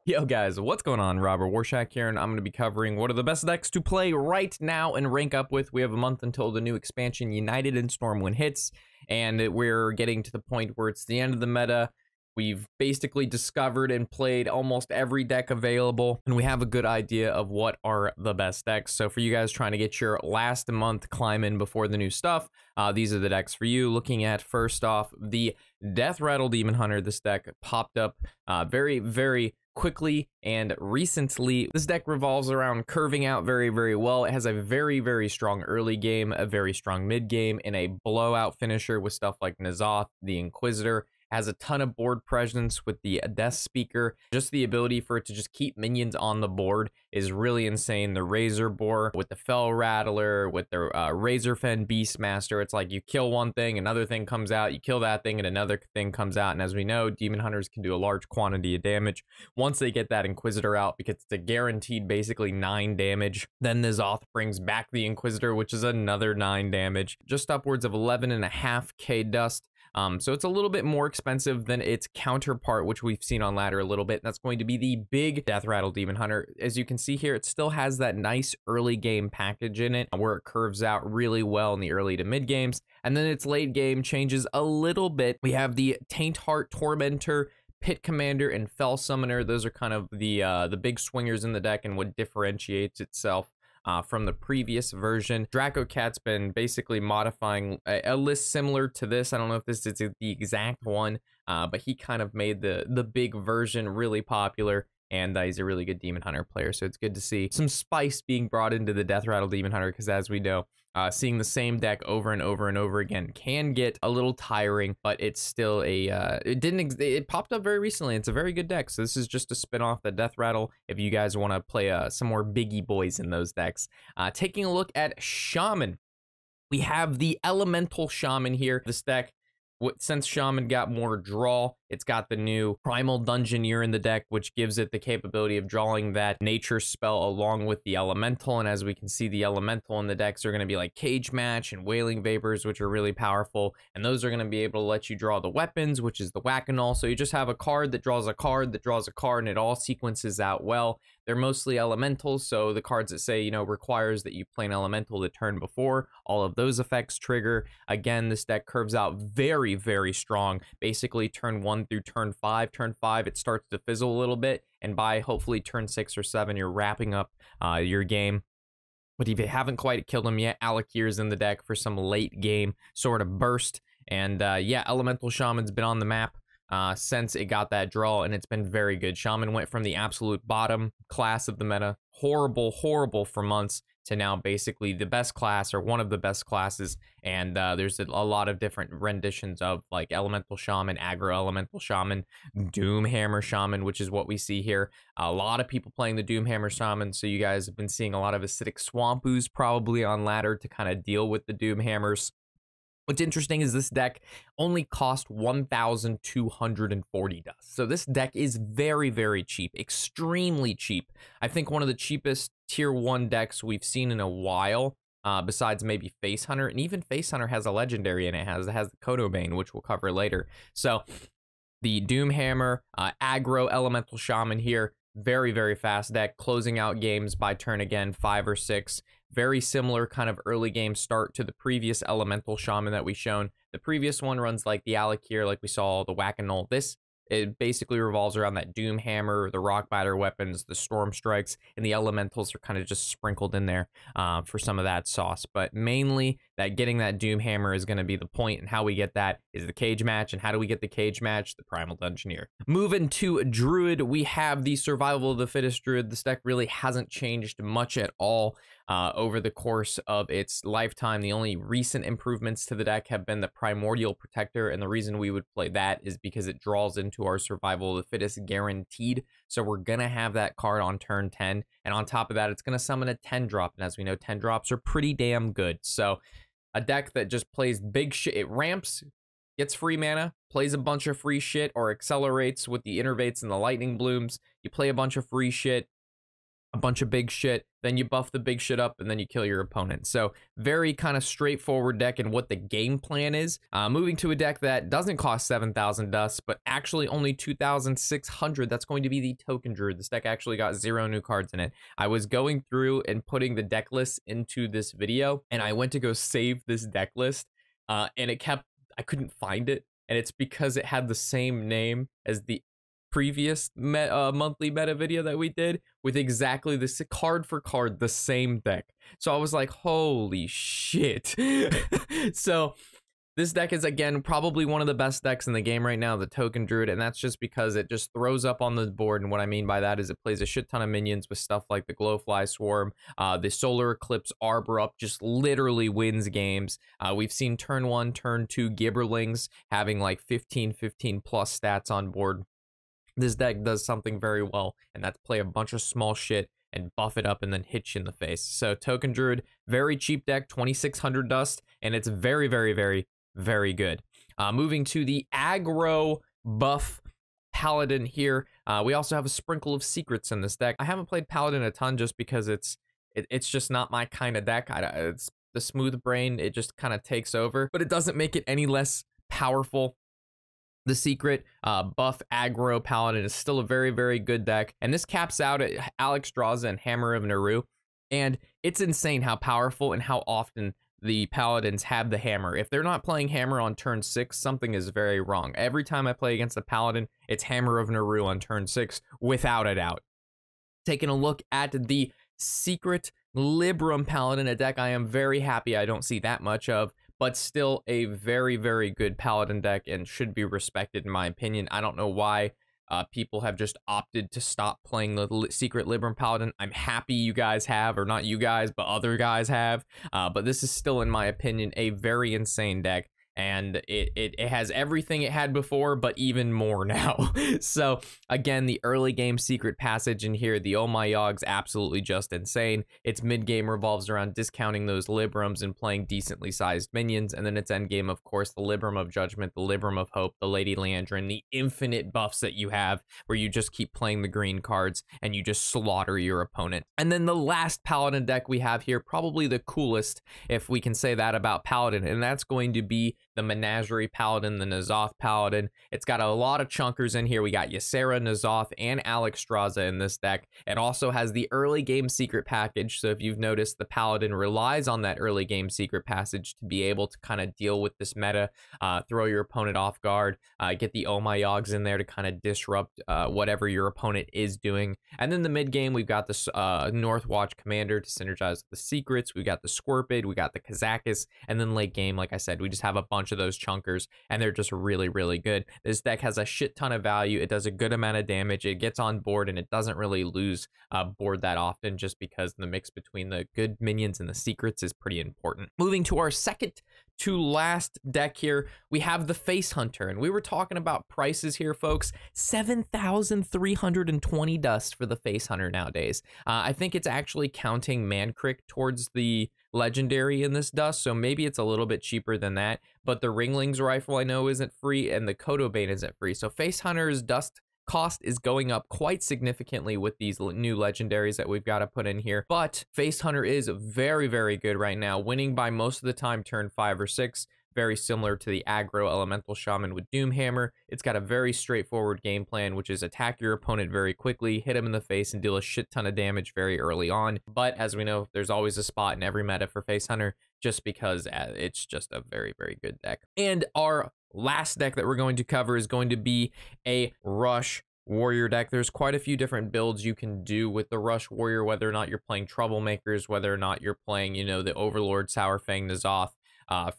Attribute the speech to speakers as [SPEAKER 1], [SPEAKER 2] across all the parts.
[SPEAKER 1] Yo guys, what's going on? Robert Warshak here, and I'm going to be covering what are the best decks to play right now and rank up with. We have a month until the new expansion United in Stormwind hits, and we're getting to the point where it's the end of the meta. We've basically discovered and played almost every deck available, and we have a good idea of what are the best decks. So for you guys trying to get your last month climb in before the new stuff, these are the decks for you. Looking at, first off, the Deathrattle Demon Hunter. This deck popped up very quickly and recently. This deck revolves around curving out very well. It has a very strong early game, a very strong mid game, and a blowout finisher with stuff like N'Zoth, the Inquisitor. Has a ton of board presence with the Death Speaker. Just the ability for it to just keep minions on the board is really insane. The Razor Boar with the Fell Rattler, with the Razorfen Beastmaster. It's like you kill one thing, another thing comes out, you kill that thing, and another thing comes out. And as we know, Demon Hunters can do a large quantity of damage once they get that Inquisitor out, because it's a guaranteed basically 9 damage. Then N'Zoth brings back the Inquisitor, which is another 9 damage. Just upwards of 11.5k dust. So it's a little bit more expensive than its counterpart, which we've seen on ladder a little bit, and that's going to be the big Deathrattle Demon Hunter. As you can see here, it still has that nice early game package in it, where it curves out really well in the early to mid games, and then its late game changes a little bit. We have the Taintheart Tormentor, Pit Commander, and Fell Summoner. Those are kind of the big swingers in the deck and what differentiates itself from the previous version. Draco Cat's been basically modifying a list similar to this. I don't know if this is the exact one, but he kind of made the big version really popular, and he's a really good Demon Hunter player, so it's good to see some spice being brought into the Deathrattle Demon Hunter, because as we know, seeing the same deck over and over again can get a little tiring, but it's still it popped up very recently. It's a very good deck, so this is just a spin-off the Deathrattle if you guys want to play some more biggie boys in those decks. Taking a look at Shaman, we have the Elemental Shaman here. This deck, since Shaman got more draw, it's got the new Primal Dungeoneer in the deck, which gives it the capability of drawing that nature spell along with the elemental. And as we can see, the elemental in the decks are going to be like Cage Match and Wailing Vapors, which are really powerful, and those are going to be able to let you draw the weapons, which is the Whack-A-Null. So you just have a card that draws a card that draws a card, and it all sequences out well. They're mostly elementals, so the cards that say, requires that you play an elemental the turn before, all of those effects trigger. Again, this deck curves out very strong, basically turn 1 through turn 5. Turn 5, it starts to fizzle a little bit, and by hopefully turn 6 or 7, you're wrapping up your game. But if you haven't quite killed him yet, AAECAaoIAA's in the deck for some late game sort of burst. And yeah, Elemental Shaman's been on the map since it got that draw, and it's been very good. Shaman went from the absolute bottom class of the meta, horrible for months, to now basically the best class, or one of the best classes. And there's a lot of different renditions of like Elemental Shaman, Aggro Elemental Shaman, Doomhammer Shaman, which is what we see here. A lot of people playing the Doomhammer Shaman, so you guys have been seeing a lot of Acidic Swampoos probably on ladder to kind of deal with the Doomhammers. What's interesting is this deck only cost 1,240 dust. So this deck is very cheap, extremely cheap. I think one of the cheapest tier 1 decks we've seen in a while, besides maybe Face Hunter. And even Face Hunter has a legendary in it. It has the Kodobane, which we'll cover later. So the Doomhammer, Aggro Elemental Shaman here, very fast deck, closing out games by turn again, 5 or 6. Very similar kind of early game start to the previous Elemental Shaman that we've shown. The previous one runs like the AAECAaoIAA, like we saw the Whack-A-Null. It basically revolves around that Doomhammer, the Rockbiter weapons, the Storm Strikes, and the Elementals are kind of just sprinkled in there for some of that sauce. But mainly, that getting that Doomhammer is going to be the point, and how we get that is the Cage Match. And how do we get the Cage Match? The Primal Dungeoneer. Moving to Druid, we have the Survival of the Fittest Druid. This deck really hasn't changed much at all over the course of its lifetime. The only recent improvements to the deck have been the Primordial Protector, and the reason we would play that is because it draws into our Survival of the Fittest guaranteed. So we're gonna have that card on turn 10, and on top of that, it's gonna summon a 10 drop, and as we know, 10 drops are pretty damn good. So a deck that just plays big shit, it ramps, gets free mana, plays a bunch of free shit, or accelerates with the Innervates and the Lightning Blooms. You play a bunch of free shit, a bunch of big shit, then you buff the big shit up, and then you kill your opponent. So very kind of straightforward deck in what the game plan is. Moving to a deck that doesn't cost 7,000 dust, but actually only 2,600. That's going to be the Token Druid. This deck actually got 0 new cards in it. I was going through and putting the deck list into this video, and I went to go save this deck list, and I couldn't find it, and it's because it had the same name as the previous monthly meta video that we did, with exactly this card for card the same deck. So I was like, holy shit. So this deck is, again, probably one of the best decks in the game right now, the Token Druid, and that's just because it just throws up on the board. And what I mean by that is it plays a shit ton of minions with stuff like the Glowfly Swarm. The Solar Eclipse Arbor Up just literally wins games. We've seen turn 1, turn 2 Gibberlings having like 15 plus stats on board. This deck does something very well, and that's play a bunch of small shit and buff it up and then hit you in the face. So Token Druid, very cheap deck, 2,600 dust, and it's very, very, very, very good. Moving to the aggro buff Paladin here. We also have a sprinkle of secrets in this deck. I haven't played Paladin a ton just because it's just not my kind of deck. It's the smooth brain, it just kind of takes over, but it doesn't make it any less powerful. The secret buff aggro Paladin is still a very, very good deck. And this caps out at AAECAaoIAA and Hammer of Naru. And it's insane how powerful and how often the Paladins have the hammer. If they're not playing hammer on turn 6, something is very wrong. Every time I play against a Paladin, it's Hammer of Naru on turn 6, without a doubt. Taking a look at the secret Libram Paladin, a deck I am very happy I don't see that much of, but still a very, very good Paladin deck and should be respected in my opinion. I don't know why people have just opted to stop playing the secret Libram Paladin. I'm happy you guys have, or not you guys, but other guys have. But this is still, in my opinion, a very insane deck. And it has everything it had before, but even more now. So again, the early game secret passage in here, the Oh My Yogg's absolutely just insane. Its mid game revolves around discounting those Librams and playing decently sized minions, and then its end game, of course, the Libram of Judgment, the Libram of Hope, the Lady Leandrin, the infinite buffs that you have, where you just keep playing the green cards and you just slaughter your opponent. And then the last Paladin deck we have here, probably the coolest, if we can say that about Paladin, and that's going to be the Menagerie Paladin, the N'Zoth Paladin. It's got a lot of chunkers in here. We got Ysera, N'Zoth, and AAECAaoIAA in this deck. It also has the early game secret package, so if you've noticed, the Paladin relies on that early game secret passage to be able to kind of deal with this meta, throw your opponent off guard, get the Oh My Yogs in there to kind of disrupt whatever your opponent is doing. And then the mid game, we've got the Northwatch Commander to synergize with the secrets. We got the Scorpid, we got the Kazakis, and then late game, like I said, we just have a bunch of those chunkers, and they're just really, really good. This deck has a shit ton of value. It does a good amount of damage. It gets on board, and it doesn't really lose board that often, just because the mix between the good minions and the secrets is pretty important. Moving to our second to last deck here, we have the Face Hunter, and we were talking about prices here, folks. 7,320 dust for the Face Hunter nowadays. I think it's actually counting Mankrik towards the legendary in this dust, so maybe it's a little bit cheaper than that, but the Ringling's rifle I know isn't free, and the Kodobane isn't free, so Face Hunter's dust cost is going up quite significantly with these new legendaries that we've got to put in here. But Face Hunter is very, very good right now, winning by most of the time turn 5 or 6. Very similar to the aggro elemental shaman with Doomhammer. It's got a very straightforward game plan, which is attack your opponent very quickly, hit him in the face, and deal a shit ton of damage very early on. But as we know, there's always a spot in every meta for Face Hunter, just because it's just a very, very good deck. And our last deck that we're going to cover is going to be a Rush Warrior deck. There's quite a few different builds you can do with the Rush Warrior, whether or not you're playing Troublemakers, whether or not you're playing, you know, the Overlord, Sourfang, N'Zoth,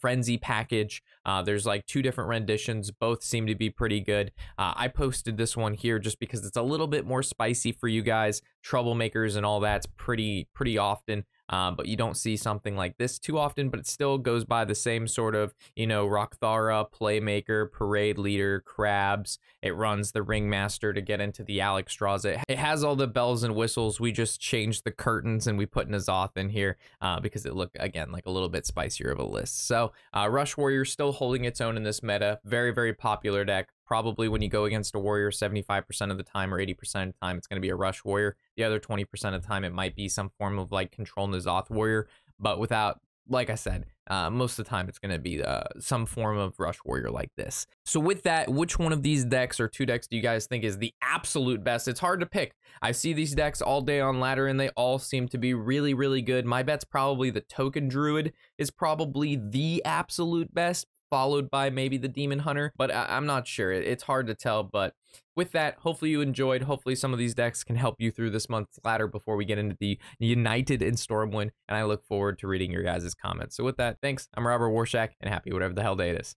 [SPEAKER 1] Frenzy package. There's like 2 different renditions. Both seem to be pretty good. I posted this one here just because it's a little bit more spicy for you guys. Troublemakers and all that's pretty often. But you don't see something like this too often, but it still goes by the same sort of, you know, Rakthara, Playmaker, Parade Leader, Crabs. It runs the Ringmaster to get into the AAECAaoIAA. It has all the bells and whistles. We just changed the curtains and we put N'Zoth in here because it looked, again, like a little bit spicier of a list. So Rush Warrior still holding its own in this meta. Very, very popular deck. probably when you go against a warrior 75% of the time or 80% of the time, it's going to be a rush warrior. The other 20% of the time, it might be some form of like control N'Zoth warrior, but without, like I said, most of the time it's going to be some form of rush warrior like this. So with that, which one of these decks or 2 decks do you guys think is the absolute best? It's hard to pick. I see these decks all day on ladder and they all seem to be really, really good. My bet's probably the Token Druid is probably the absolute best, followed by maybe the Demon Hunter, but I'm not sure. It's hard to tell, but with that, hopefully you enjoyed. Hopefully some of these decks can help you through this month's ladder before we get into the United in Stormwind, and I look forward to reading your guys' comments. So with that, thanks. I'm Robert Warshak, and happy whatever the hell day it is.